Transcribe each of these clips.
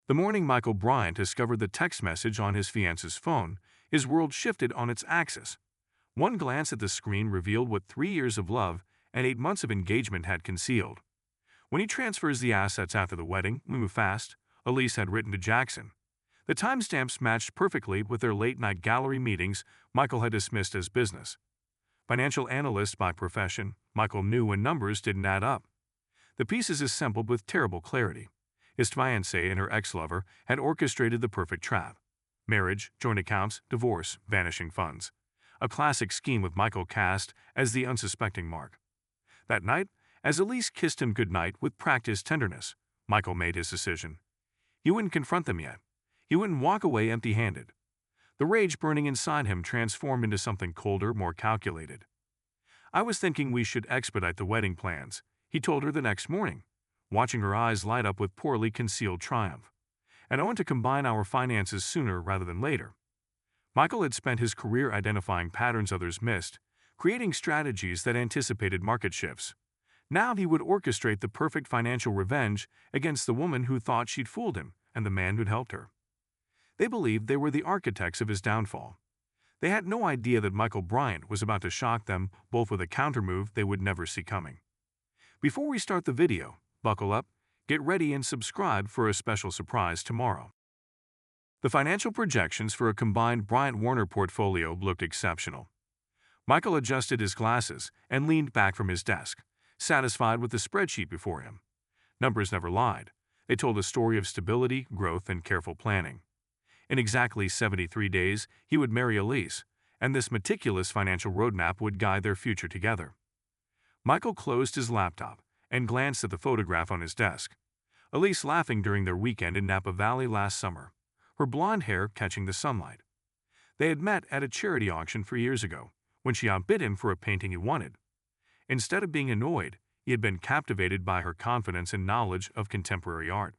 The morning Michael Bryant discovered the text message on his fiancée's phone, his world shifted on its axis. One glance at the screen revealed what 3 years of love and 8 months of engagement had concealed. When he transfers the assets after the wedding, we move fast, Elise had written to Jackson. The timestamps matched perfectly with their late-night gallery meetings Michael had dismissed as business. Financial analyst by profession, Michael knew when numbers didn't add up. The pieces assembled with terrible clarity. His fiancée and her ex-lover had orchestrated the perfect trap. Marriage, joint accounts, divorce, vanishing funds. A classic scheme with Michael cast as the unsuspecting mark. That night, as Elise kissed him goodnight with practiced tenderness, Michael made his decision. He wouldn't confront them yet. He wouldn't walk away empty-handed. The rage burning inside him transformed into something colder, more calculated. "I was thinking we should expedite the wedding plans," he told her the next morning, watching her eyes light up with poorly concealed triumph. "And I want to combine our finances sooner rather than later." Michael had spent his career identifying patterns others missed, creating strategies that anticipated market shifts. Now he would orchestrate the perfect financial revenge against the woman who thought she'd fooled him and the man who'd helped her. They believed they were the architects of his downfall. They had no idea that Michael Bryant was about to shock them both with a countermove they would never see coming. Before we start the video, buckle up, get ready and subscribe for a special surprise tomorrow. The financial projections for a combined Bryant-Warner portfolio looked exceptional. Michael adjusted his glasses and leaned back from his desk, satisfied with the spreadsheet before him. Numbers never lied. They told a story of stability, growth, and careful planning. In exactly 73 days, he would marry Elise, and this meticulous financial roadmap would guide their future together. Michael closed his laptop and glanced at the photograph on his desk. Elise laughing during their weekend in Napa Valley last summer, her blonde hair catching the sunlight. They had met at a charity auction 3 years ago, when she outbid him for a painting he wanted. Instead of being annoyed, he had been captivated by her confidence and knowledge of contemporary art.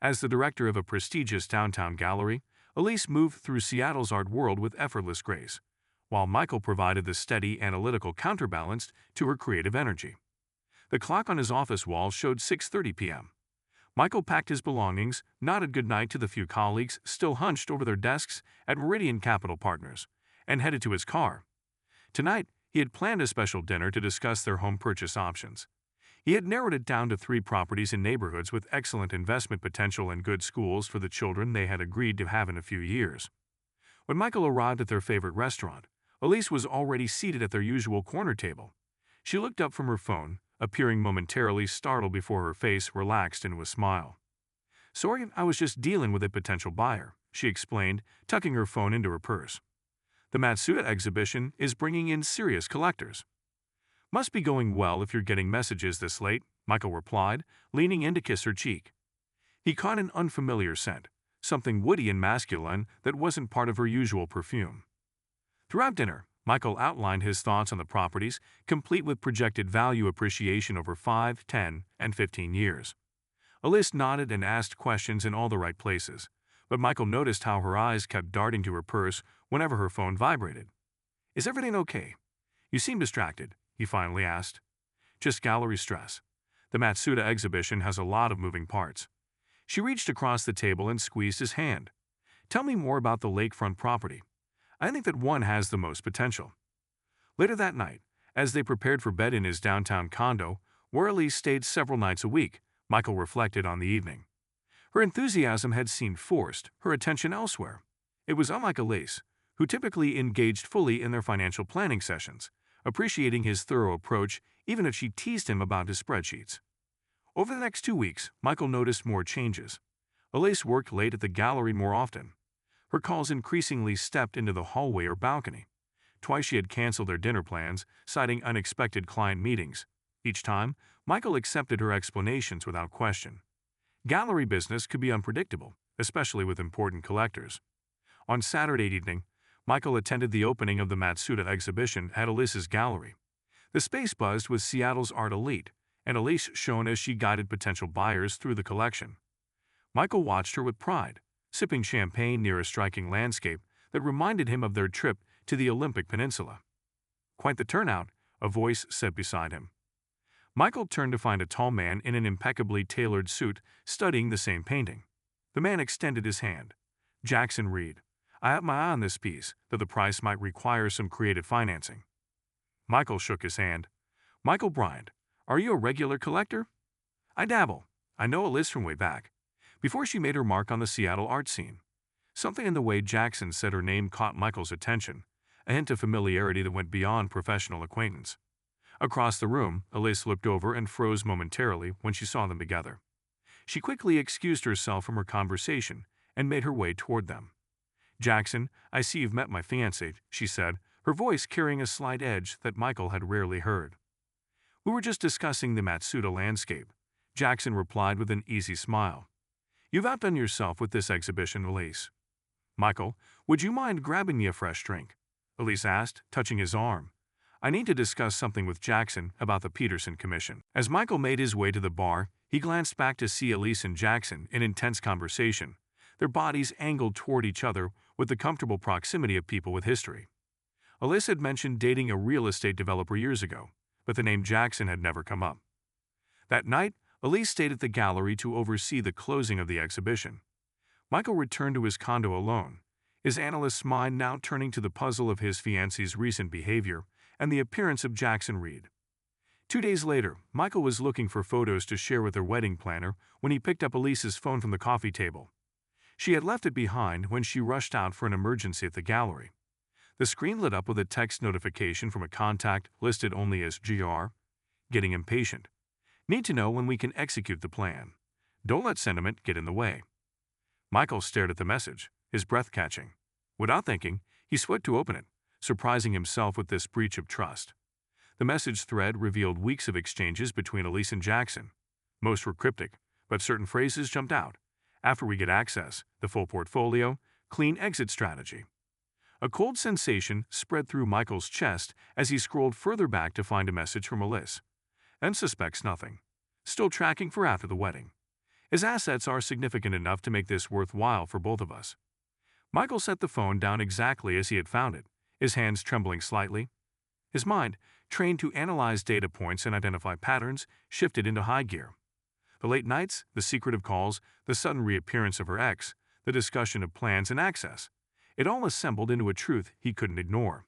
As the director of a prestigious downtown gallery, Elise moved through Seattle's art world with effortless grace, while Michael provided the steady, analytical counterbalance to her creative energy. The clock on his office wall showed 6:30 p.m. Michael packed his belongings, nodded goodnight to the few colleagues still hunched over their desks at Meridian Capital Partners, and headed to his car. Tonight, he had planned a special dinner to discuss their home purchase options. He had narrowed it down to 3 properties in neighborhoods with excellent investment potential and good schools for the children they had agreed to have in a few years. When Michael arrived at their favorite restaurant, Elise was already seated at their usual corner table. She looked up from her phone, appearing momentarily startled before her face relaxed into a smile. "Sorry, I was just dealing with a potential buyer," she explained, tucking her phone into her purse. "The Matsuda exhibition is bringing in serious collectors." "Must be going well if you're getting messages this late," Michael replied, leaning in to kiss her cheek. He caught an unfamiliar scent, something woody and masculine that wasn't part of her usual perfume. Throughout dinner, Michael outlined his thoughts on the properties, complete with projected value appreciation over 5, 10, and 15 years. Elise nodded and asked questions in all the right places, but Michael noticed how her eyes kept darting to her purse whenever her phone vibrated. "Is everything okay? You seem distracted," he finally asked. "Just gallery stress. The Matsuda exhibition has a lot of moving parts." She reached across the table and squeezed his hand. "Tell me more about the lakefront property. I think that one has the most potential." Later that night, as they prepared for bed in his downtown condo, where Elise stayed several nights a week, Michael reflected on the evening. Her enthusiasm had seemed forced, her attention elsewhere. It was unlike Elise, who typically engaged fully in their financial planning sessions, appreciating his thorough approach even if she teased him about his spreadsheets. Over the next 2 weeks, Michael noticed more changes. Elise worked late at the gallery more often. Her calls increasingly stepped into the hallway or balcony. Twice she had canceled their dinner plans, citing unexpected client meetings. Each time, Michael accepted her explanations without question. Gallery business could be unpredictable, especially with important collectors. On Saturday evening, Michael attended the opening of the Matsuda exhibition at Elise's gallery. The space buzzed with Seattle's art elite, and Elise shone as she guided potential buyers through the collection. Michael watched her with pride, sipping champagne near a striking landscape that reminded him of their trip to the Olympic Peninsula. "Quite the turnout," a voice said beside him. Michael turned to find a tall man in an impeccably tailored suit studying the same painting. The man extended his hand. Jackson Reed. I have my eye on this piece, though the price might require some creative financing. Michael shook his hand. Michael Bryant, are you a regular collector? I dabble. I know Elise from way back, before she made her mark on the Seattle art scene. Something in the way Jackson said her name caught Michael's attention, a hint of familiarity that went beyond professional acquaintance. Across the room, Elise looked over and froze momentarily when she saw them together. She quickly excused herself from her conversation and made her way toward them. Jackson, I see you've met my fiancée, she said, her voice carrying a slight edge that Michael had rarely heard. We were just discussing the Matsuda landscape, Jackson replied with an easy smile. You've outdone yourself with this exhibition, Elise. Michael, would you mind grabbing me a fresh drink? Elise asked, touching his arm. I need to discuss something with Jackson about the Peterson Commission. As Michael made his way to the bar, he glanced back to see Elise and Jackson in intense conversation, their bodies angled toward each other with the comfortable proximity of people with history. Elise had mentioned dating a real estate developer years ago, but the name Jackson had never come up. That night, Elise stayed at the gallery to oversee the closing of the exhibition. Michael returned to his condo alone, his analyst's mind now turning to the puzzle of his fiancée's recent behavior and the appearance of Jackson Reed. 2 days later, Michael was looking for photos to share with their wedding planner when he picked up Elise's phone from the coffee table. She had left it behind when she rushed out for an emergency at the gallery. The screen lit up with a text notification from a contact listed only as GR. Getting impatient. Need to know when we can execute the plan. Don't let sentiment get in the way. Michael stared at the message, his breath catching. Without thinking, he swept to open it, surprising himself with this breach of trust. The message thread revealed weeks of exchanges between Elise and Jackson. Most were cryptic, but certain phrases jumped out. After we get access, the full portfolio, clean exit strategy. A cold sensation spread through Michael's chest as he scrolled further back to find a message from Elise. And suspects nothing. Still tracking for after the wedding. His assets are significant enough to make this worthwhile for both of us. Michael set the phone down exactly as he had found it, his hands trembling slightly. His mind, trained to analyze data points and identify patterns, shifted into high gear. The late nights, the secretive calls, the sudden reappearance of her ex, the discussion of plans and access. It all assembled into a truth he couldn't ignore.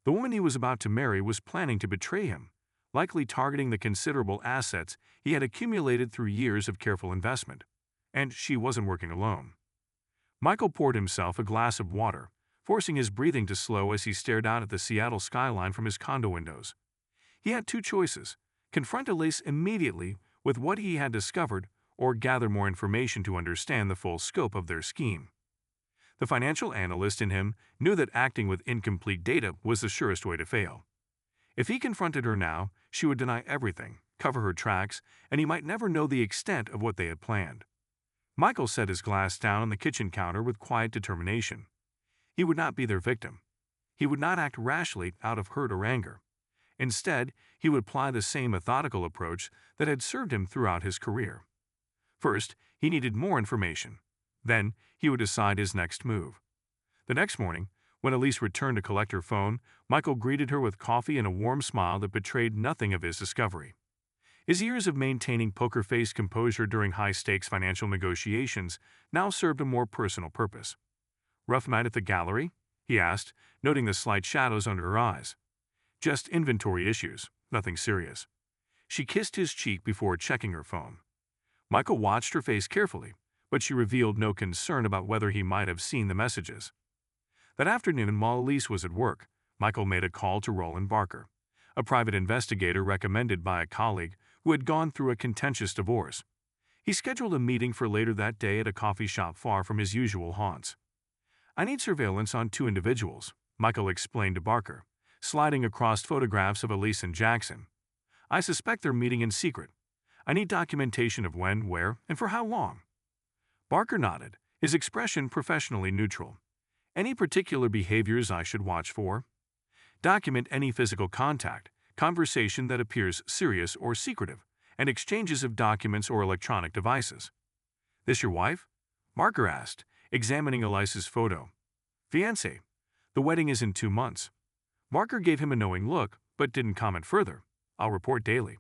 The woman he was about to marry was planning to betray him, likely targeting the considerable assets he had accumulated through years of careful investment. And she wasn't working alone. Michael poured himself a glass of water, forcing his breathing to slow as he stared out at the Seattle skyline from his condo windows. He had two choices: confront Elise immediately with what he had discovered, or gather more information to understand the full scope of their scheme. The financial analyst in him knew that acting with incomplete data was the surest way to fail. If he confronted her now, she would deny everything, cover her tracks, and he might never know the extent of what they had planned. Michael set his glass down on the kitchen counter with quiet determination. He would not be their victim. He would not act rashly out of hurt or anger. Instead, he would apply the same methodical approach that had served him throughout his career. First, he needed more information. Then, he would decide his next move. The next morning, when Elise returned to collect her phone, Michael greeted her with coffee and a warm smile that betrayed nothing of his discovery. His years of maintaining poker-faced composure during high-stakes financial negotiations now served a more personal purpose. Rough night at the gallery? He asked, noting the slight shadows under her eyes. Just inventory issues, nothing serious. She kissed his cheek before checking her phone. Michael watched her face carefully, but she revealed no concern about whether he might have seen the messages. That afternoon, while Elise was at work, Michael made a call to Roland Barker, a private investigator recommended by a colleague who had gone through a contentious divorce. He scheduled a meeting for later that day at a coffee shop far from his usual haunts. I need surveillance on 2 individuals, Michael explained to Barker, sliding across photographs of Elise and Jackson. I suspect they're meeting in secret. I need documentation of when, where, and for how long. Barker nodded, his expression professionally neutral. Any particular behaviors I should watch for? Document any physical contact, conversation that appears serious or secretive, and exchanges of documents or electronic devices. This your wife? Barker asked, examining Elise's photo. Fiancée. The wedding is in 2 months. Barker gave him a knowing look, but didn't comment further. I'll report daily.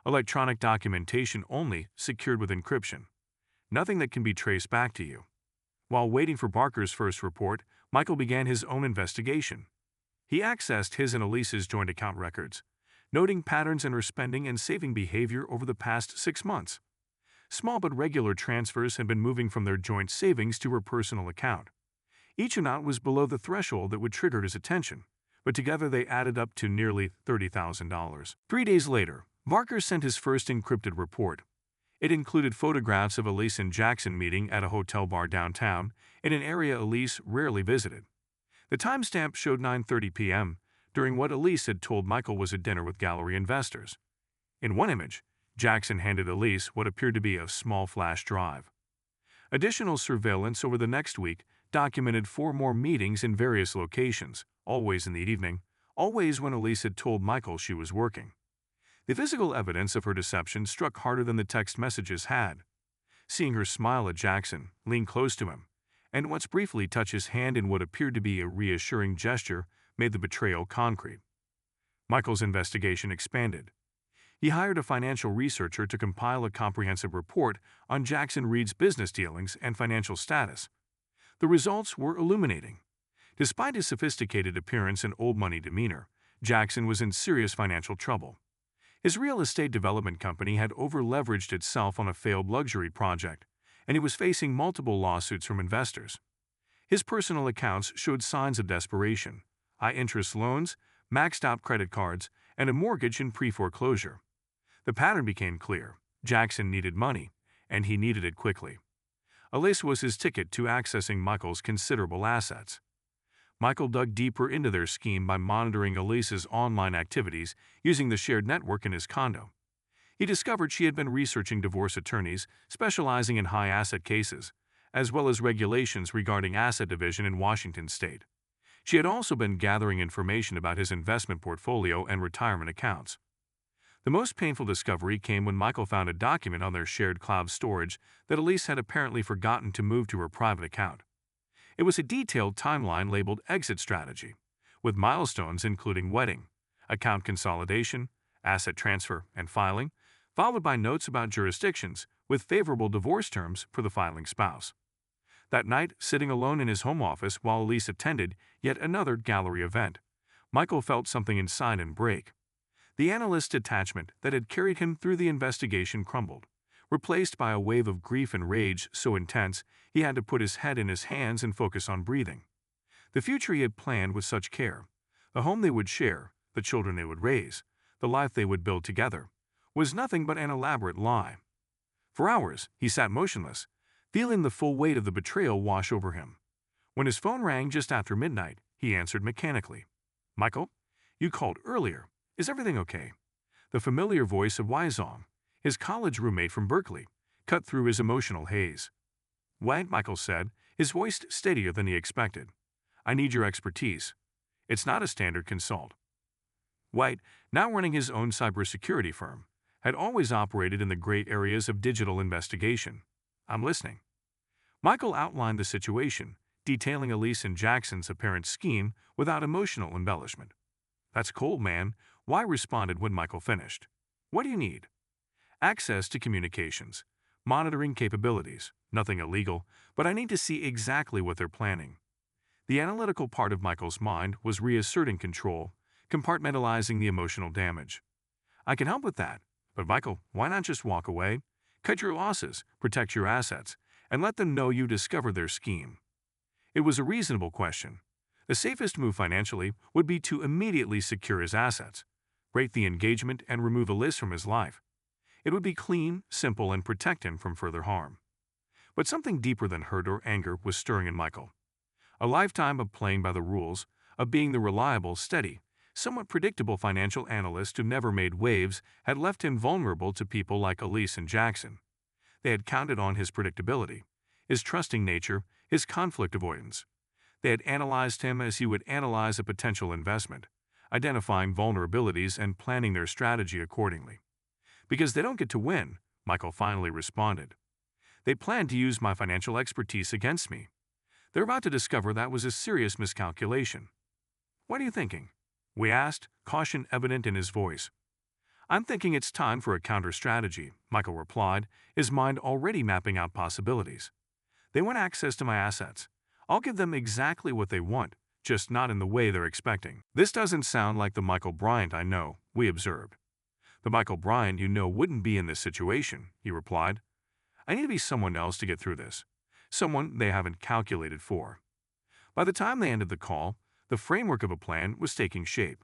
Electronic documentation only, secured with encryption. Nothing that can be traced back to you. While waiting for Barker's first report, Michael began his own investigation. He accessed his and Elise's joint account records, noting patterns in her spending and saving behavior over the past 6 months. Small but regular transfers had been moving from their joint savings to her personal account. Each amount was below the threshold that would trigger his attention, but together they added up to nearly $30,000. 3 days later, Barker sent his first encrypted report. It included photographs of Elise and Jackson meeting at a hotel bar downtown in an area Elise rarely visited. The timestamp showed 9:30 p.m., during what Elise had told Michael was a dinner with gallery investors. In one image, Jackson handed Elise what appeared to be a small flash drive. Additional surveillance over the next week documented 4 more meetings in various locations, always in the evening, always when Elise had told Michael she was working. The physical evidence of her deception struck harder than the text messages had. Seeing her smile at Jackson, lean close to him, and once briefly touch his hand in what appeared to be a reassuring gesture made the betrayal concrete. Michael's investigation expanded. He hired a financial researcher to compile a comprehensive report on Jackson Reed's business dealings and financial status. The results were illuminating. Despite his sophisticated appearance and old-money demeanor, Jackson was in serious financial trouble. His real estate development company had over-leveraged itself on a failed luxury project, and he was facing multiple lawsuits from investors. His personal accounts showed signs of desperation: high-interest loans, maxed-out credit cards, and a mortgage in pre-foreclosure. The pattern became clear. Jackson needed money, and he needed it quickly. Elise was his ticket to accessing Michael's considerable assets. Michael dug deeper into their scheme by monitoring Elise's online activities using the shared network in his condo. He discovered she had been researching divorce attorneys specializing in high-asset cases, as well as regulations regarding asset division in Washington state. She had also been gathering information about his investment portfolio and retirement accounts. The most painful discovery came when Michael found a document on their shared cloud storage that Elise had apparently forgotten to move to her private account. It was a detailed timeline labeled Exit Strategy, with milestones including wedding, account consolidation, asset transfer, and filing, followed by notes about jurisdictions with favorable divorce terms for the filing spouse. That night, sitting alone in his home office while Elise attended yet another gallery event, Michael felt something inside him break. The analyst's detachment that had carried him through the investigation crumbled, replaced by a wave of grief and rage so intense he had to put his head in his hands and focus on breathing. The future he had planned with such care, the home they would share, the children they would raise, the life they would build together, was nothing but an elaborate lie. For hours, he sat motionless, feeling the full weight of the betrayal wash over him. When his phone rang just after midnight, he answered mechanically. "Michael, you called earlier. Is everything okay?" The familiar voice of Weizong, his college roommate from Berkeley, cut through his emotional haze. "What?" Michael said, his voice steadier than he expected. "I need your expertise. It's not a standard consult." White, now running his own cybersecurity firm, had always operated in the gray areas of digital investigation. "I'm listening." Michael outlined the situation, detailing Elise and Jackson's apparent scheme without emotional embellishment. "That's cold, man," White responded when Michael finished. "What do you need?" "Access to communications, monitoring capabilities, nothing illegal, but I need to see exactly what they're planning." The analytical part of Michael's mind was reasserting control, compartmentalizing the emotional damage. "I can help with that, but Michael, why not just walk away? Cut your losses, protect your assets, and let them know you discovered their scheme." It was a reasonable question. The safest move financially would be to immediately secure his assets, break the engagement, and remove Elise from his life. It would be clean, simple, and protect him from further harm. But something deeper than hurt or anger was stirring in Michael. A lifetime of playing by the rules, of being the reliable, steady, somewhat predictable financial analyst who never made waves had left him vulnerable to people like Elise and Jackson. They had counted on his predictability, his trusting nature, his conflict avoidance. They had analyzed him as you would analyze a potential investment, identifying vulnerabilities and planning their strategy accordingly. "Because they don't get to win," Michael finally responded. "They plan to use my financial expertise against me. They're about to discover that was a serious miscalculation." "What are you thinking?" we asked, caution evident in his voice. I'm thinking it's time for a counter-strategy, Michael replied, his mind already mapping out possibilities. They want access to my assets. I'll give them exactly what they want, just not in the way they're expecting. This doesn't sound like the Michael Bryant I know, we observed. The Michael Bryant you know wouldn't be in this situation, he replied. I need to be someone else to get through this. Someone they haven't calculated for. By the time they ended the call, the framework of a plan was taking shape.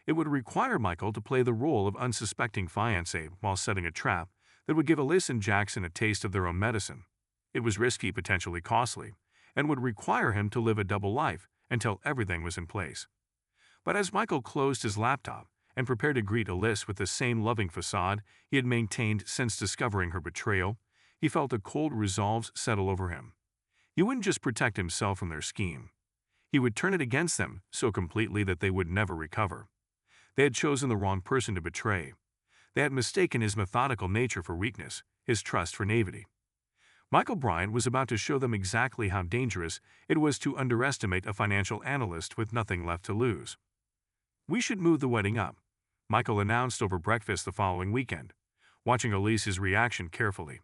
It would require Michael to play the role of unsuspecting fiancé while setting a trap that would give Elise and Jackson a taste of their own medicine. It was risky, potentially costly, and would require him to live a double life until everything was in place. But as Michael closed his laptop and prepared to greet Elise with the same loving facade he had maintained since discovering her betrayal, he felt a cold resolve settle over him. He wouldn't just protect himself from their scheme. He would turn it against them so completely that they would never recover. They had chosen the wrong person to betray. They had mistaken his methodical nature for weakness, his trust for naivety. Michael Bryant was about to show them exactly how dangerous it was to underestimate a financial analyst with nothing left to lose. We should move the wedding up, Michael announced over breakfast the following weekend, watching Elise's reaction carefully.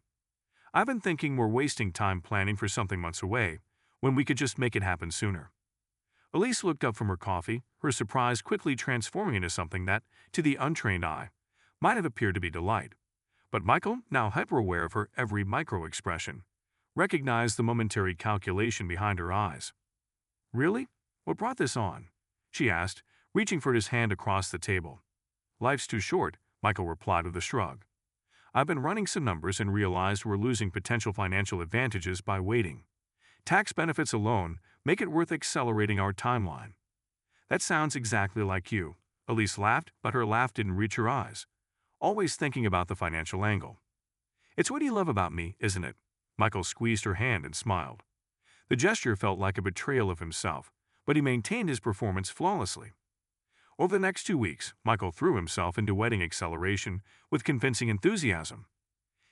I've been thinking we're wasting time planning for something months away, when we could just make it happen sooner. Elise looked up from her coffee, her surprise quickly transforming into something that, to the untrained eye, might have appeared to be delight. But Michael, now hyper-aware of her every micro-expression, recognized the momentary calculation behind her eyes. Really? What brought this on? She asked, reaching for his hand across the table. Life's too short, Michael replied with a shrug. I've been running some numbers and realized we're losing potential financial advantages by waiting. Tax benefits alone make it worth accelerating our timeline. That sounds exactly like you. Elise laughed, but her laugh didn't reach her eyes. Always thinking about the financial angle. It's what you love about me, isn't it? Michael squeezed her hand and smiled. The gesture felt like a betrayal of himself, but he maintained his performance flawlessly. Over the next 2 weeks, Michael threw himself into wedding acceleration with convincing enthusiasm.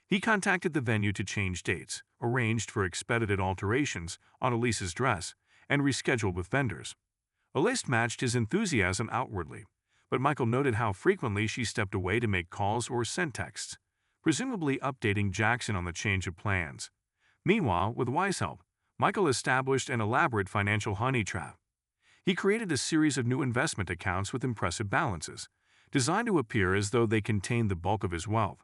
He contacted the venue to change dates, arranged for expedited alterations on Elise's dress, and rescheduled with vendors. Elise matched his enthusiasm outwardly, but Michael noted how frequently she stepped away to make calls or send texts, presumably updating Jackson on the change of plans. Meanwhile, with wise help, Michael established an elaborate financial honey trap. He created a series of new investment accounts with impressive balances, designed to appear as though they contained the bulk of his wealth.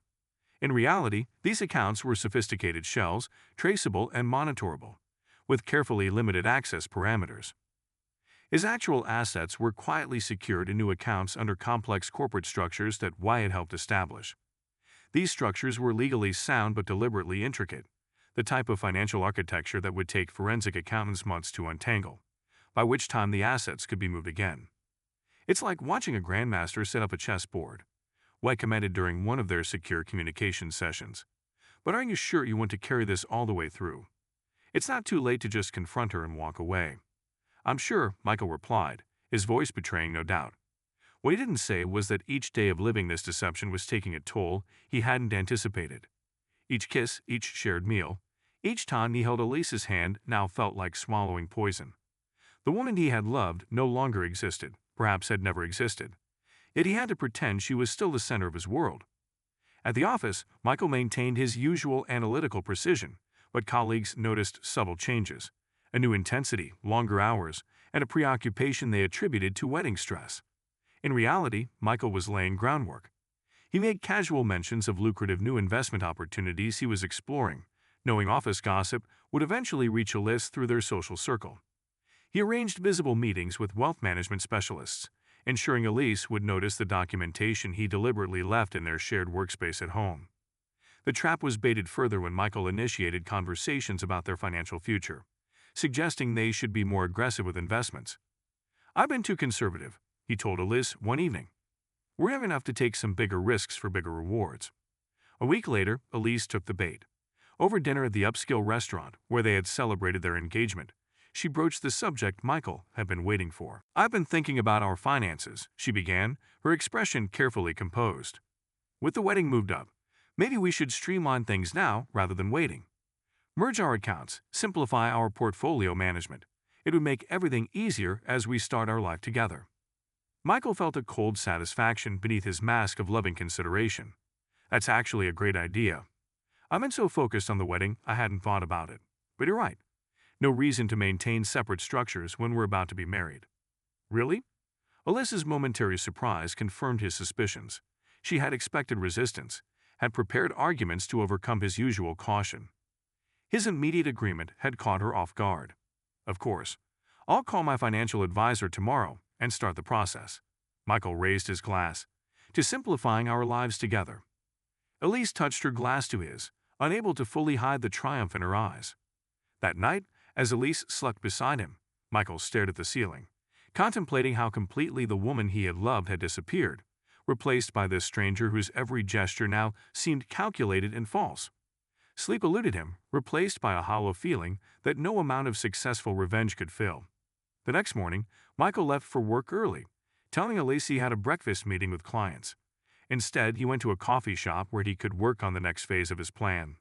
In reality, these accounts were sophisticated shells, traceable and monitorable, with carefully limited access parameters. His actual assets were quietly secured in new accounts under complex corporate structures that Wyatt helped establish. These structures were legally sound but deliberately intricate, the type of financial architecture that would take forensic accountants months to untangle, by which time the assets could be moved again. It's like watching a grandmaster set up a chessboard, White commented during one of their secure communication sessions. But aren't you sure you want to carry this all the way through? It's not too late to just confront her and walk away. I'm sure, Michael replied, his voice betraying no doubt. What he didn't say was that each day of living this deception was taking a toll he hadn't anticipated. Each kiss, each shared meal, each time he held Elise's hand now felt like swallowing poison. The woman he had loved no longer existed, perhaps had never existed. Yet he had to pretend she was still the center of his world. At the office, Michael maintained his usual analytical precision, but colleagues noticed subtle changes, a new intensity, longer hours, and a preoccupation they attributed to wedding stress. In reality, Michael was laying groundwork. He made casual mentions of lucrative new investment opportunities he was exploring, knowing office gossip would eventually reach Elise through their social circle. He arranged visible meetings with wealth management specialists, ensuring Elise would notice the documentation he deliberately left in their shared workspace at home. The trap was baited further when Michael initiated conversations about their financial future, suggesting they should be more aggressive with investments. I've been too conservative, he told Elise one evening. We're young enough to take some bigger risks for bigger rewards. A week later, Elise took the bait. Over dinner at the upscale restaurant, where they had celebrated their engagement, she broached the subject Michael had been waiting for. I've been thinking about our finances, she began, her expression carefully composed. With the wedding moved up, maybe we should streamline things now rather than waiting. Merge our accounts, simplify our portfolio management. It would make everything easier as we start our life together. Michael felt a cold satisfaction beneath his mask of loving consideration. That's actually a great idea. I've been so focused on the wedding, I hadn't thought about it. But you're right. No reason to maintain separate structures when we're about to be married. Really? Alyssa's momentary surprise confirmed his suspicions. She had expected resistance, had prepared arguments to overcome his usual caution. His immediate agreement had caught her off guard. Of course. I'll call my financial advisor tomorrow and start the process. Michael raised his glass. To simplifying our lives together. Elise touched her glass to his, unable to fully hide the triumph in her eyes. That night, as Elise slept beside him, Michael stared at the ceiling, contemplating how completely the woman he had loved had disappeared, replaced by this stranger whose every gesture now seemed calculated and false. Sleep eluded him, replaced by a hollow feeling that no amount of successful revenge could fill. The next morning, Michael left for work early, telling Elise he had a breakfast meeting with clients. Instead, he went to a coffee shop where he could work on the next phase of his plan.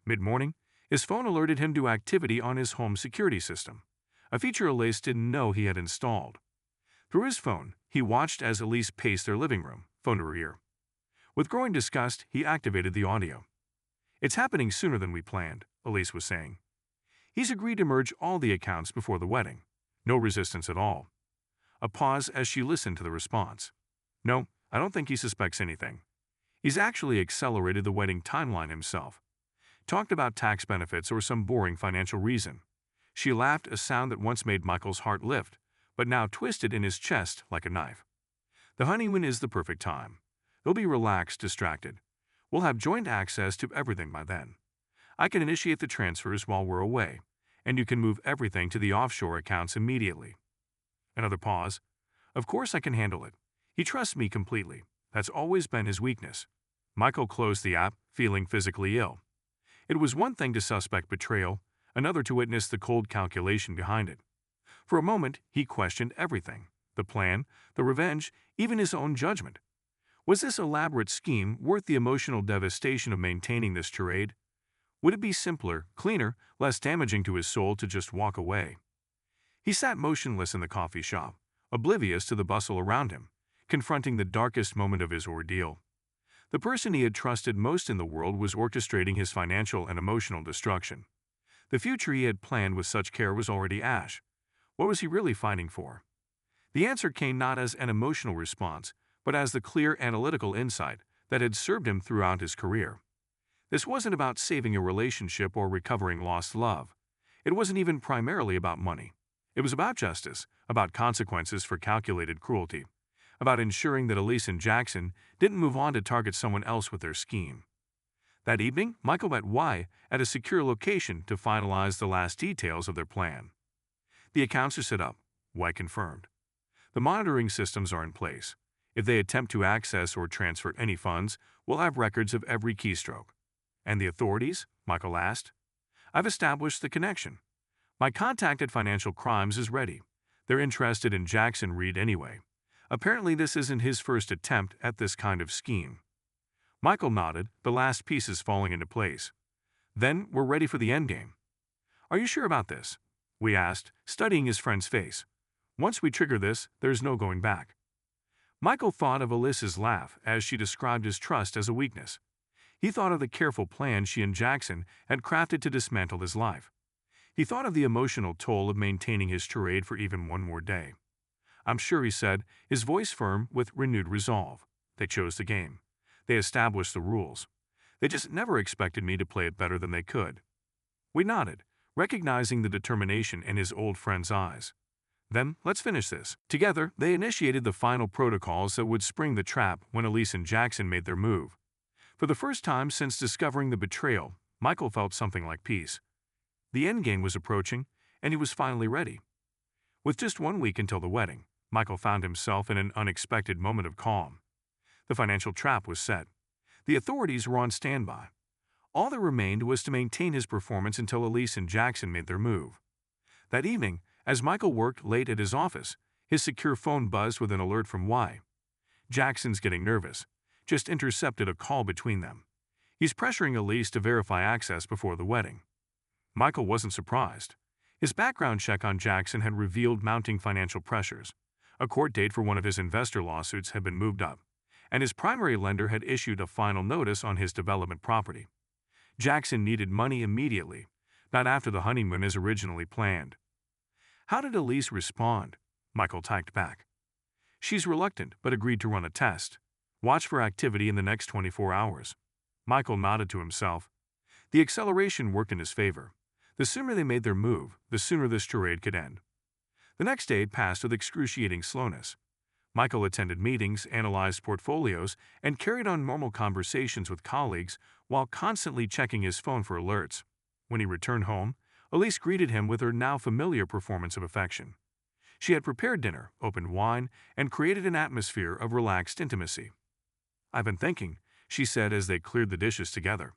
Mid-morning, his phone alerted him to activity on his home security system, a feature Elise didn't know he had installed. Through his phone, he watched as Elise paced their living room, phone to her ear. With growing disgust, he activated the audio. "It's happening sooner than we planned," Elise was saying. "He's agreed to merge all the accounts before the wedding. No resistance at all." A pause as she listened to the response. "No, I don't think he suspects anything. He's actually accelerated the wedding timeline himself. Talked about tax benefits or some boring financial reason." She laughed, a sound that once made Michael's heart lift, but now twisted in his chest like a knife. "The honeymoon is the perfect time. They'll be relaxed, distracted. We'll have joint access to everything by then. I can initiate the transfers while we're away, and you can move everything to the offshore accounts immediately." Another pause. "Of course I can handle it. He trusts me completely. That's always been his weakness." Michael closed the app, feeling physically ill. It was one thing to suspect betrayal, another to witness the cold calculation behind it. For a moment, he questioned everything: the plan, the revenge, even his own judgment. Was this elaborate scheme worth the emotional devastation of maintaining this charade? Would it be simpler, cleaner, less damaging to his soul to just walk away? He sat motionless in the coffee shop, oblivious to the bustle around him, confronting the darkest moment of his ordeal. The person he had trusted most in the world was orchestrating his financial and emotional destruction. The future he had planned with such care was already ash. What was he really fighting for? The answer came not as an emotional response, but as the clear analytical insight that had served him throughout his career. This wasn't about saving a relationship or recovering lost love. It wasn't even primarily about money. It was about justice, about consequences for calculated cruelty, about ensuring that Elise and Jackson didn't move on to target someone else with their scheme. That evening, Michael met Y at a secure location to finalize the last details of their plan. "The accounts are set up," Y confirmed. "The monitoring systems are in place. If they attempt to access or transfer any funds, we'll have records of every keystroke." "And the authorities?" Michael asked. "I've established the connection. My contact at Financial Crimes is ready. They're interested in Jackson Reed anyway. Apparently this isn't his first attempt at this kind of scheme." Michael nodded, the last pieces falling into place. "Then we're ready for the endgame." "Are you sure about this?" we asked, studying his friend's face. "Once we trigger this, there's no going back." Michael thought of Alyssa's laugh as she described his trust as a weakness. He thought of the careful plan she and Jackson had crafted to dismantle his life. He thought of the emotional toll of maintaining his charade for even one more day. "I'm sure," he said, his voice firm with renewed resolve. "They chose the game. They established the rules. They just never expected me to play it better than they could." We nodded, recognizing the determination in his old friend's eyes. "Then, let's finish this." Together, they initiated the final protocols that would spring the trap when Elise and Jackson made their move. For the first time since discovering the betrayal, Michael felt something like peace. The endgame was approaching, and he was finally ready. With just 1 week until the wedding, Michael found himself in an unexpected moment of calm. The financial trap was set. The authorities were on standby. All that remained was to maintain his performance until Elise and Jackson made their move. That evening, as Michael worked late at his office, his secure phone buzzed with an alert from Y. "Jackson's getting nervous. Just intercepted a call between them. He's pressuring Elise to verify access before the wedding." Michael wasn't surprised. His background check on Jackson had revealed mounting financial pressures, A court date for one of his investor lawsuits had been moved up, and his primary lender had issued a final notice on his development property. Jackson needed money immediately, not after the honeymoon as originally planned. "How did Elise respond?" Michael typed back. "She's reluctant, but agreed to run a test. Watch for activity in the next 24 hours. Michael nodded to himself. The acceleration worked in his favor. The sooner they made their move, the sooner this charade could end. The next day passed with excruciating slowness. Michael attended meetings, analyzed portfolios, and carried on normal conversations with colleagues while constantly checking his phone for alerts. When he returned home, Elise greeted him with her now familiar performance of affection. She had prepared dinner, opened wine, and created an atmosphere of relaxed intimacy. "I've been thinking," she said as they cleared the dishes together.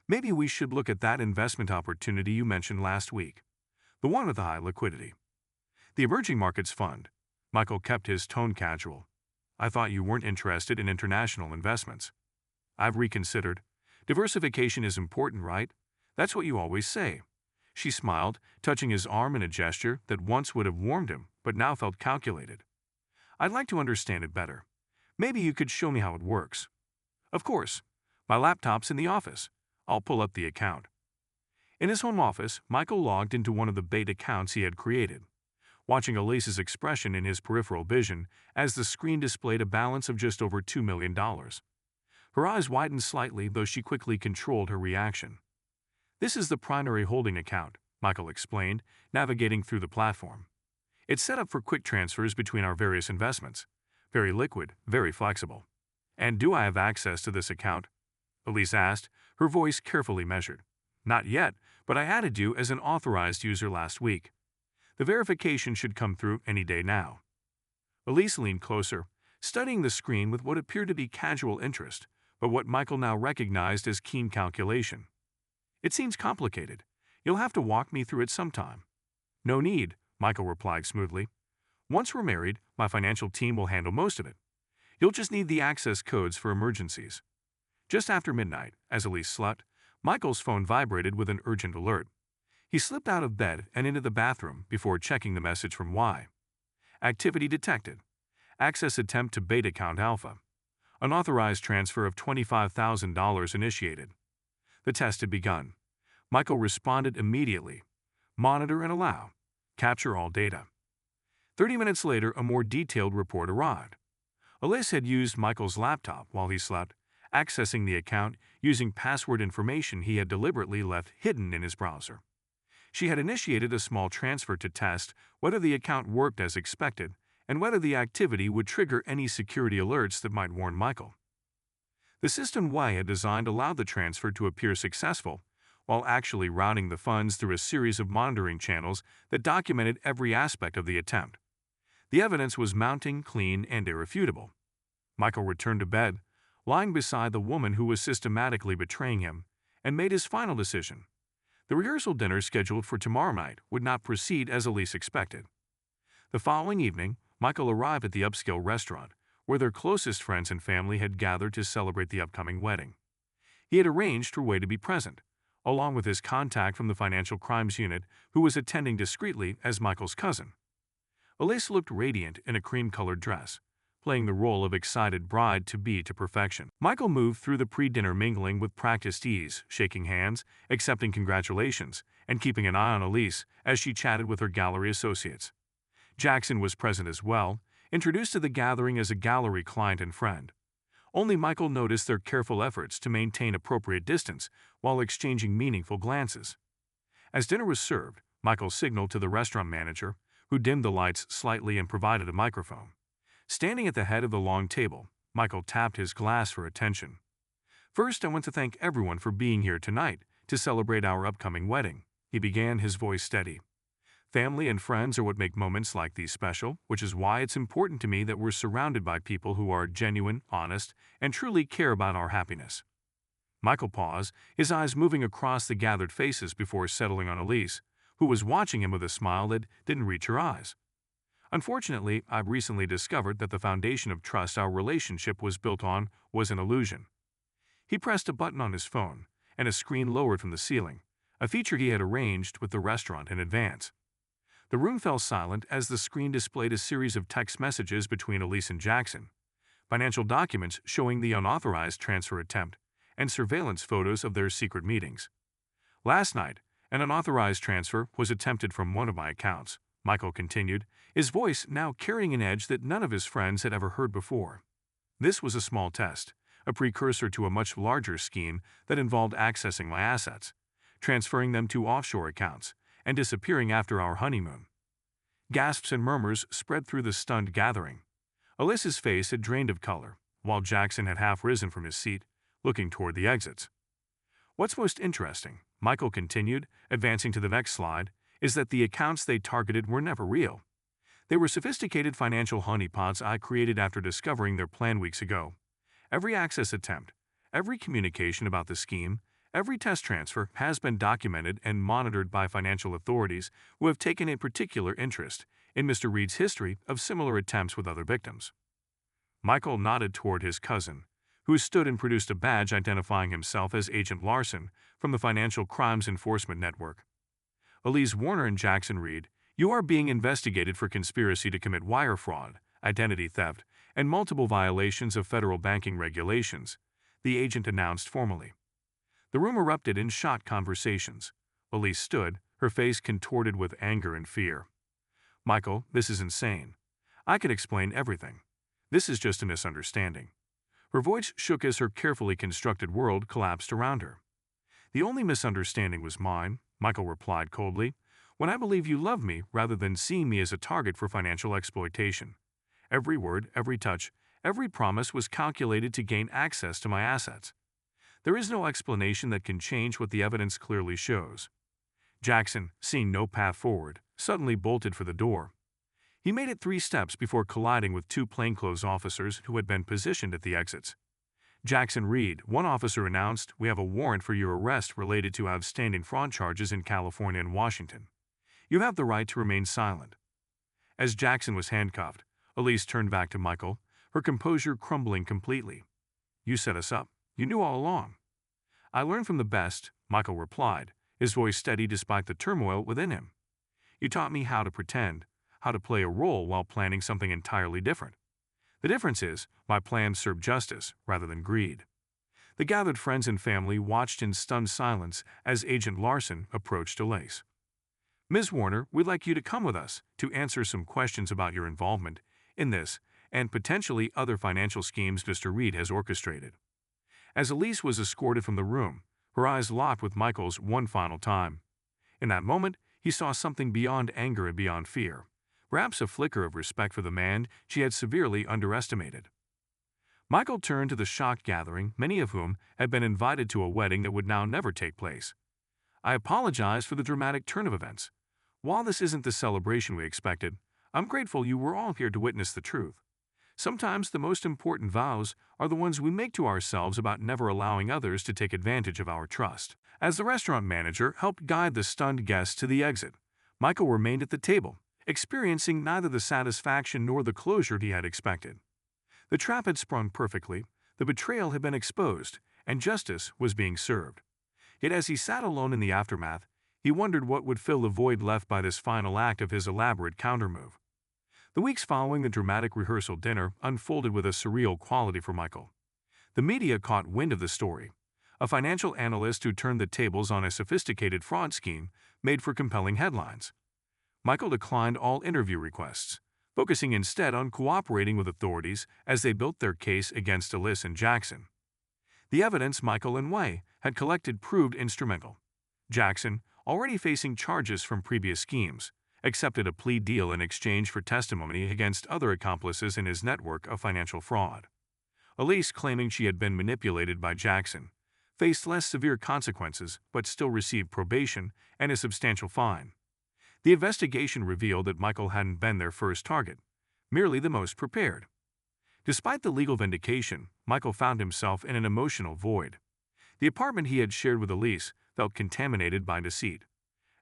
"Maybe we should look at that investment opportunity you mentioned last week. The one with the high liquidity." "The emerging markets fund." Michael kept his tone casual. "I thought you weren't interested in international investments." "I've reconsidered. Diversification is important, right? That's what you always say." She smiled, touching his arm in a gesture that once would have warmed him, but now felt calculated. "I'd like to understand it better. Maybe you could show me how it works." "Of course. My laptop's in the office. I'll pull up the account." In his home office, Michael logged into one of the bait accounts he had created, watching Elise's expression in his peripheral vision as the screen displayed a balance of just over $2 million. Her eyes widened slightly, though she quickly controlled her reaction. "This is the primary holding account," Michael explained, navigating through the platform. "It's set up for quick transfers between our various investments. Very liquid, very flexible." "And do I have access to this account?" Elise asked, her voice carefully measured. "Not yet, but I added you as an authorized user last week. The verification should come through any day now." Elise leaned closer, studying the screen with what appeared to be casual interest, but what Michael now recognized as keen calculation. "It seems complicated. You'll have to walk me through it sometime." "No need," Michael replied smoothly. "Once we're married, my financial team will handle most of it. You'll just need the access codes for emergencies." Just after midnight, as Elise slept, Michael's phone vibrated with an urgent alert. He slipped out of bed and into the bathroom before checking the message from Y. "Activity detected. Access attempt to bait account alpha. Unauthorized transfer of $25,000 initiated." The test had begun. Michael responded immediately. "Monitor and allow. Capture all data." 30 minutes later, a more detailed report arrived. Elise had used Michael's laptop while he slept, accessing the account using password information he had deliberately left hidden in his browser. She had initiated a small transfer to test whether the account worked as expected and whether the activity would trigger any security alerts that might warn Michael. The system Y had designed allowed the transfer to appear successful, while actually routing the funds through a series of monitoring channels that documented every aspect of the attempt. The evidence was mounting, clean, and irrefutable. Michael returned to bed, lying beside the woman who was systematically betraying him, and made his final decision. The rehearsal dinner scheduled for tomorrow night would not proceed as Elise expected. The following evening, Michael arrived at the upscale restaurant, where their closest friends and family had gathered to celebrate the upcoming wedding. He had arranged for Wei to be present, along with his contact from the Financial Crimes Unit, who was attending discreetly as Michael's cousin. Elise looked radiant in a cream-colored dress, playing the role of excited bride-to-be to perfection. Michael moved through the pre-dinner mingling with practiced ease, shaking hands, accepting congratulations, and keeping an eye on Elise as she chatted with her gallery associates. Jackson was present as well, introduced to the gathering as a gallery client and friend. Only Michael noticed their careful efforts to maintain appropriate distance while exchanging meaningful glances. As dinner was served, Michael signaled to the restaurant manager, who dimmed the lights slightly and provided a microphone. Standing at the head of the long table, Michael tapped his glass for attention. "First, I want to thank everyone for being here tonight to celebrate our upcoming wedding," he began, his voice steady. "Family and friends are what make moments like these special, which is why it's important to me that we're surrounded by people who are genuine, honest, and truly care about our happiness." Michael paused, his eyes moving across the gathered faces before settling on Elise, who was watching him with a smile that didn't reach her eyes. "Unfortunately, I've recently discovered that the foundation of trust our relationship was built on was an illusion." He pressed a button on his phone, and a screen lowered from the ceiling, a feature he had arranged with the restaurant in advance. The room fell silent as the screen displayed a series of text messages between Elise and Jackson, financial documents showing the unauthorized transfer attempt, and surveillance photos of their secret meetings. "Last night, an unauthorized transfer was attempted from one of my accounts," Michael continued, his voice now carrying an edge that none of his friends had ever heard before. "This was a small test, a precursor to a much larger scheme that involved accessing my assets, transferring them to offshore accounts, and disappearing after our honeymoon." Gasps and murmurs spread through the stunned gathering. Alyssa's face had drained of color, while Jackson had half risen from his seat, looking toward the exits. "What's most interesting," Michael continued, advancing to the next slide, "is that the accounts they targeted were never real. They were sophisticated financial honeypots I created after discovering their plan weeks ago. Every access attempt, every communication about the scheme, every test transfer has been documented and monitored by financial authorities who have taken a particular interest in Mr. Reed's history of similar attempts with other victims." Michael nodded toward his cousin, who stood and produced a badge identifying himself as Agent Larson from the Financial Crimes Enforcement Network. "Elise Warner and Jackson Reed, you are being investigated for conspiracy to commit wire fraud, identity theft, and multiple violations of federal banking regulations," the agent announced formally. The room erupted in short conversations. Elise stood, her face contorted with anger and fear. "Michael, this is insane. I could explain everything. This is just a misunderstanding." Her voice shook as her carefully constructed world collapsed around her. "The only misunderstanding was mine," Michael replied coldly, "when I believe you love me rather than seeing me as a target for financial exploitation. Every word, every touch, every promise was calculated to gain access to my assets. There is no explanation that can change what the evidence clearly shows." Jackson, seeing no path forward, suddenly bolted for the door. He made it 3 steps before colliding with 2 plainclothes officers who had been positioned at the exits. "Jackson Reed," one officer announced, "we have a warrant for your arrest related to outstanding fraud charges in California and Washington. You have the right to remain silent." As Jackson was handcuffed, Elise turned back to Michael, her composure crumbling completely. "You set us up. You knew all along." "I learned from the best," Michael replied, his voice steady despite the turmoil within him. "You taught me how to pretend, how to play a role while planning something entirely different. The difference is, my plans served justice rather than greed." The gathered friends and family watched in stunned silence as Agent Larson approached Elise. "Ms. Warner, we'd like you to come with us to answer some questions about your involvement in this and potentially other financial schemes Mr. Reed has orchestrated." As Elise was escorted from the room, her eyes locked with Michael's one final time. In that moment, he saw something beyond anger and beyond fear, perhaps a flicker of respect for the man she had severely underestimated. Michael turned to the shocked gathering, many of whom had been invited to a wedding that would now never take place. "I apologize for the dramatic turn of events. While this isn't the celebration we expected, I'm grateful you were all here to witness the truth. Sometimes the most important vows are the ones we make to ourselves about never allowing others to take advantage of our trust." As the restaurant manager helped guide the stunned guests to the exit, Michael remained at the table, experiencing neither the satisfaction nor the closure he had expected. The trap had sprung perfectly, the betrayal had been exposed, and justice was being served. Yet as he sat alone in the aftermath, he wondered what would fill the void left by this final act of his elaborate countermove. The weeks following the dramatic rehearsal dinner unfolded with a surreal quality for Michael. The media caught wind of the story. A financial analyst who turned the tables on a sophisticated fraud scheme made for compelling headlines. Michael declined all interview requests, focusing instead on cooperating with authorities as they built their case against Elise and Jackson. The evidence Michael and Wei had collected proved instrumental. Jackson, already facing charges from previous schemes, accepted a plea deal in exchange for testimony against other accomplices in his network of financial fraud. Elise, claiming she had been manipulated by Jackson, faced less severe consequences but still received probation and a substantial fine. The investigation revealed that Michael hadn't been their first target, merely the most prepared. Despite the legal vindication, Michael found himself in an emotional void. The apartment he had shared with Elise felt contaminated by deceit.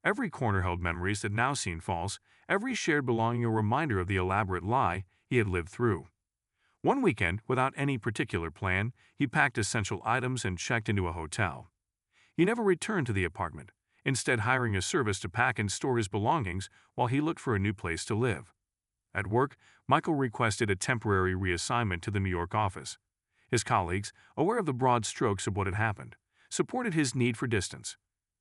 Every corner held memories that now seemed false, every shared belonging a reminder of the elaborate lie he had lived through. One weekend, without any particular plan, he packed essential items and checked into a hotel. He never returned to the apartment, instead hiring a service to pack and store his belongings while he looked for a new place to live. At work, Michael requested a temporary reassignment to the New York office. His colleagues, aware of the broad strokes of what had happened, supported his need for distance.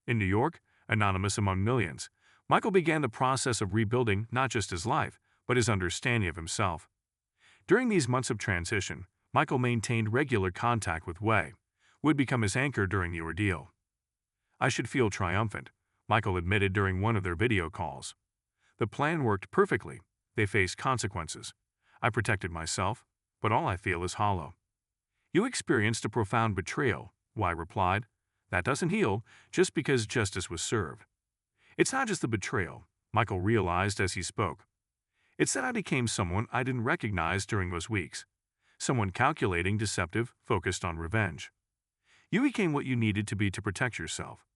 In New York, anonymous among millions, Michael began the process of rebuilding not just his life, but his understanding of himself. During these months of transition, Michael maintained regular contact with Wei, who would become his anchor during the ordeal. "I should feel triumphant," Michael admitted during one of their video calls. "The plan worked perfectly. They faced consequences. I protected myself, but all I feel is hollow." "You experienced a profound betrayal," Wei replied. "That doesn't heal just because justice was served." "It's not just the betrayal," Michael realized as he spoke. "It's that I became someone I didn't recognize during those weeks. Someone calculating, deceptive, focused on revenge. You became what you needed to be to protect yourself.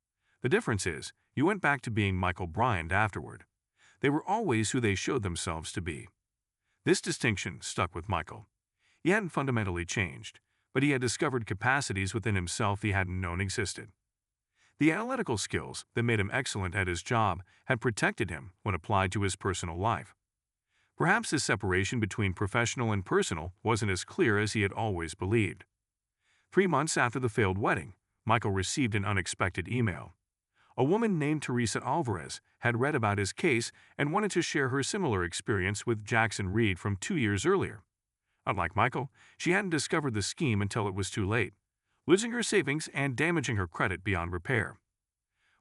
The difference is, you went back to being Michael Bryant afterward. They were always who they showed themselves to be." This distinction stuck with Michael. He hadn't fundamentally changed, but he had discovered capacities within himself he hadn't known existed. The analytical skills that made him excellent at his job had protected him when applied to his personal life. Perhaps his separation between professional and personal wasn't as clear as he had always believed. 3 months after the failed wedding, Michael received an unexpected email. A woman named Teresa Alvarez had read about his case and wanted to share her similar experience with Jackson Reed from 2 years earlier. Unlike Michael, she hadn't discovered the scheme until it was too late, losing her savings and damaging her credit beyond repair.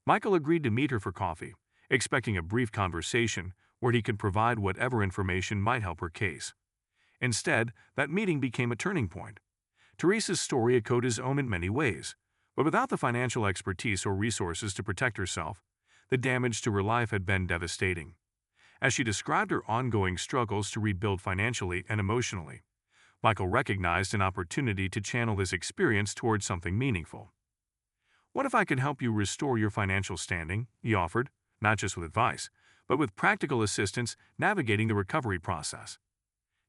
Michael agreed to meet her for coffee, expecting a brief conversation where he could provide whatever information might help her case. Instead, that meeting became a turning point. Teresa's story echoed his own in many ways, but without the financial expertise or resources to protect herself, the damage to her life had been devastating. As she described her ongoing struggles to rebuild financially and emotionally, Michael recognized an opportunity to channel his experience towards something meaningful. "What if I could help you restore your financial standing?" he offered, not just with advice, but with practical assistance navigating the recovery process.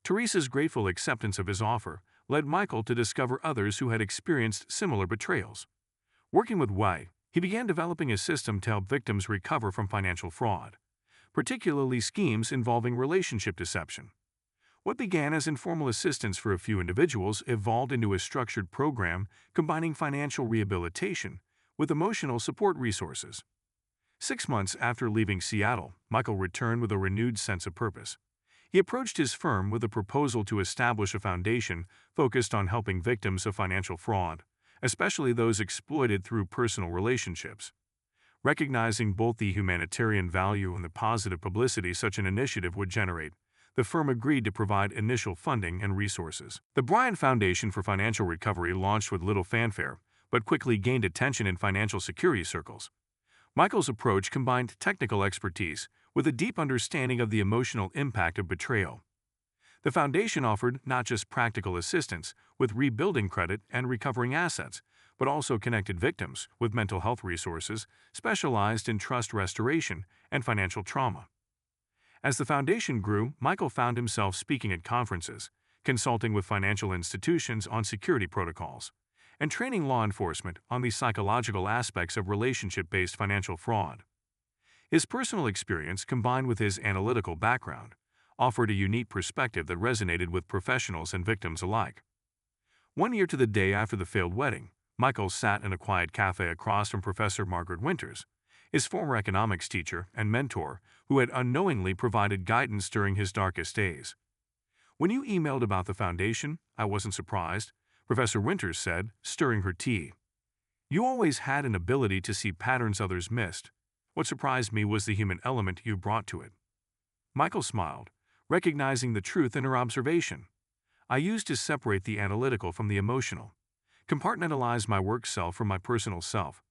Teresa's grateful acceptance of his offer led Michael to discover others who had experienced similar betrayals. Working with Wei, he began developing a system to help victims recover from financial fraud, particularly schemes involving relationship deception. What began as informal assistance for a few individuals evolved into a structured program combining financial rehabilitation with emotional support resources. 6 months after leaving Seattle, Michael returned with a renewed sense of purpose. He approached his firm with a proposal to establish a foundation focused on helping victims of financial fraud, especially those exploited through personal relationships. Recognizing both the humanitarian value and the positive publicity such an initiative would generate, the firm agreed to provide initial funding and resources. The Bryant Foundation for Financial Recovery launched with little fanfare, but quickly gained attention in financial security circles. Michael's approach combined technical expertise with a deep understanding of the emotional impact of betrayal. The foundation offered not just practical assistance with rebuilding credit and recovering assets, but also connected victims with mental health resources specialized in trust restoration and financial trauma. As the foundation grew, Michael found himself speaking at conferences, consulting with financial institutions on security protocols, and training law enforcement on the psychological aspects of relationship-based financial fraud. His personal experience, combined with his analytical background, offered a unique perspective that resonated with professionals and victims alike. 1 year to the day after the failed wedding, Michael sat in a quiet cafe across from Professor Margaret Winters, his former economics teacher and mentor who had unknowingly provided guidance during his darkest days. "When you emailed about the foundation, I wasn't surprised," Professor Winters said, stirring her tea. "You always had an ability to see patterns others missed. What surprised me was the human element you brought to it." Michael smiled, recognizing the truth in her observation. "I used to separate the analytical from the emotional, compartmentalize my work self from my personal self.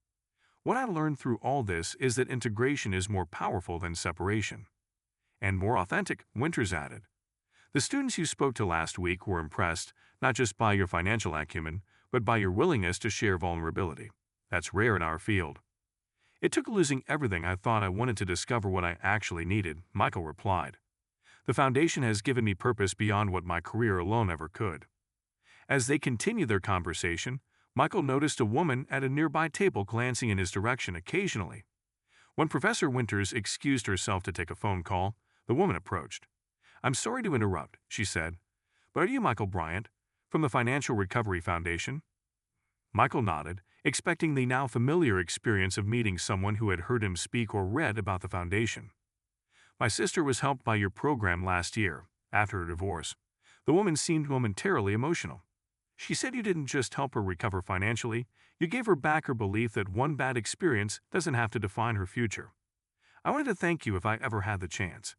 What I learned through all this is that integration is more powerful than separation." "And more authentic," Winters added. "The students you spoke to last week were impressed not just by your financial acumen, but by your willingness to share vulnerability. That's rare in our field." "It took losing everything I thought I wanted to discover what I actually needed," Michael replied. "The foundation has given me purpose beyond what my career alone ever could." As they continued their conversation, Michael noticed a woman at a nearby table glancing in his direction occasionally. When Professor Winters excused herself to take a phone call, the woman approached. "I'm sorry to interrupt," she said, "but are you Michael Bryant, from the Financial Recovery Foundation?" Michael nodded, expecting the now familiar experience of meeting someone who had heard him speak or read about the foundation. "My sister was helped by your program last year, after her divorce." The woman seemed momentarily emotional. "She said you didn't just help her recover financially, you gave her back her belief that one bad experience doesn't have to define her future. I wanted to thank you if I ever had the chance."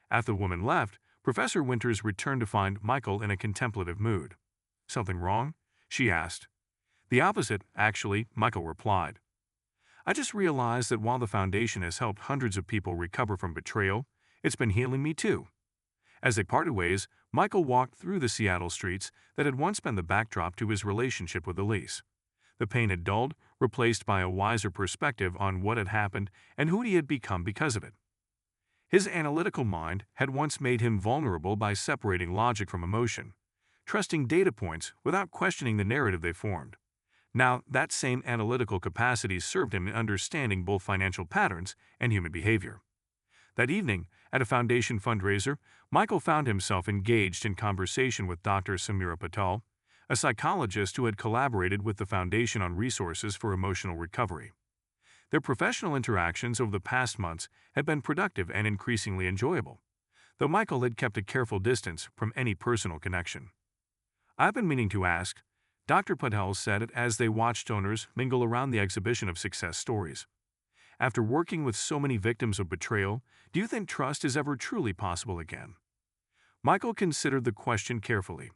After the woman left, Professor Winters returned to find Michael in a contemplative mood. "Something wrong?" she asked. "The opposite, actually," Michael replied. "I just realized that while the foundation has helped hundreds of people recover from betrayal, it's been healing me too." As they parted ways, Michael walked through the Seattle streets that had once been the backdrop to his relationship with Elise. The pain had dulled, replaced by a wiser perspective on what had happened and who he had become because of it. His analytical mind had once made him vulnerable by separating logic from emotion, trusting data points without questioning the narrative they formed. Now, that same analytical capacity served him in understanding both financial patterns and human behavior. That evening, at a foundation fundraiser, Michael found himself engaged in conversation with Dr. Samira Patel, a psychologist who had collaborated with the foundation on resources for emotional recovery. Their professional interactions over the past months had been productive and increasingly enjoyable, though Michael had kept a careful distance from any personal connection. "I've been meaning to ask," Dr. Patel said it as they watched donors mingle around the exhibition of success stories. "After working with so many victims of betrayal, do you think trust is ever truly possible again?" Michael considered the question carefully.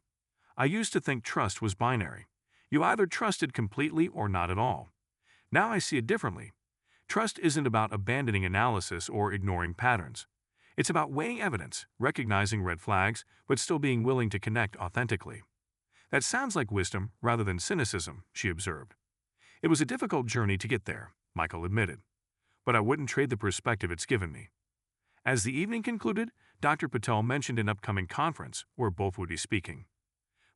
"I used to think trust was binary. You either trusted completely or not at all. Now I see it differently. Trust isn't about abandoning analysis or ignoring patterns. It's about weighing evidence, recognizing red flags, but still being willing to connect authentically." "That sounds like wisdom rather than cynicism," she observed. "It was a difficult journey to get there," Michael admitted, "but I wouldn't trade the perspective it's given me." As the evening concluded, Dr. Patel mentioned an upcoming conference where both would be speaking.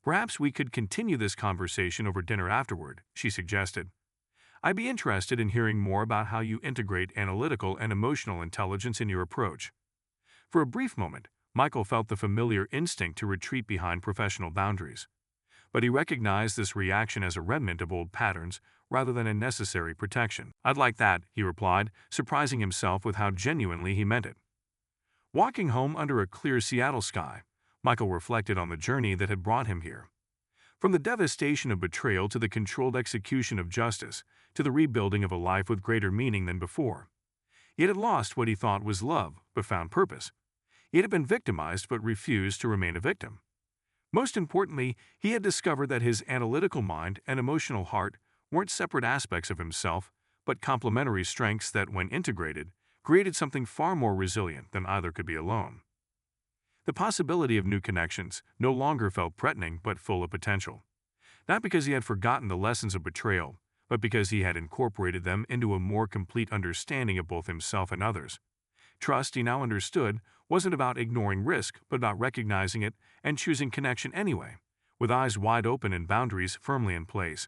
"Perhaps we could continue this conversation over dinner afterward," she suggested. "I'd be interested in hearing more about how you integrate analytical and emotional intelligence in your approach." For a brief moment, Michael felt the familiar instinct to retreat behind professional boundaries. But he recognized this reaction as a remnant of old patterns rather than a necessary protection. "I'd like that," he replied, surprising himself with how genuinely he meant it. Walking home under a clear Seattle sky, Michael reflected on the journey that had brought him here. From the devastation of betrayal to the controlled execution of justice, to the rebuilding of a life with greater meaning than before. He had lost what he thought was love, but found purpose. He had been victimized but refused to remain a victim. Most importantly, he had discovered that his analytical mind and emotional heart weren't separate aspects of himself, but complementary strengths that, when integrated, created something far more resilient than either could be alone. The possibility of new connections no longer felt threatening but full of potential. Not because he had forgotten the lessons of betrayal, but because he had incorporated them into a more complete understanding of both himself and others. Trust, he now understood, wasn't about ignoring risk, but about recognizing it and choosing connection anyway, with eyes wide open and boundaries firmly in place.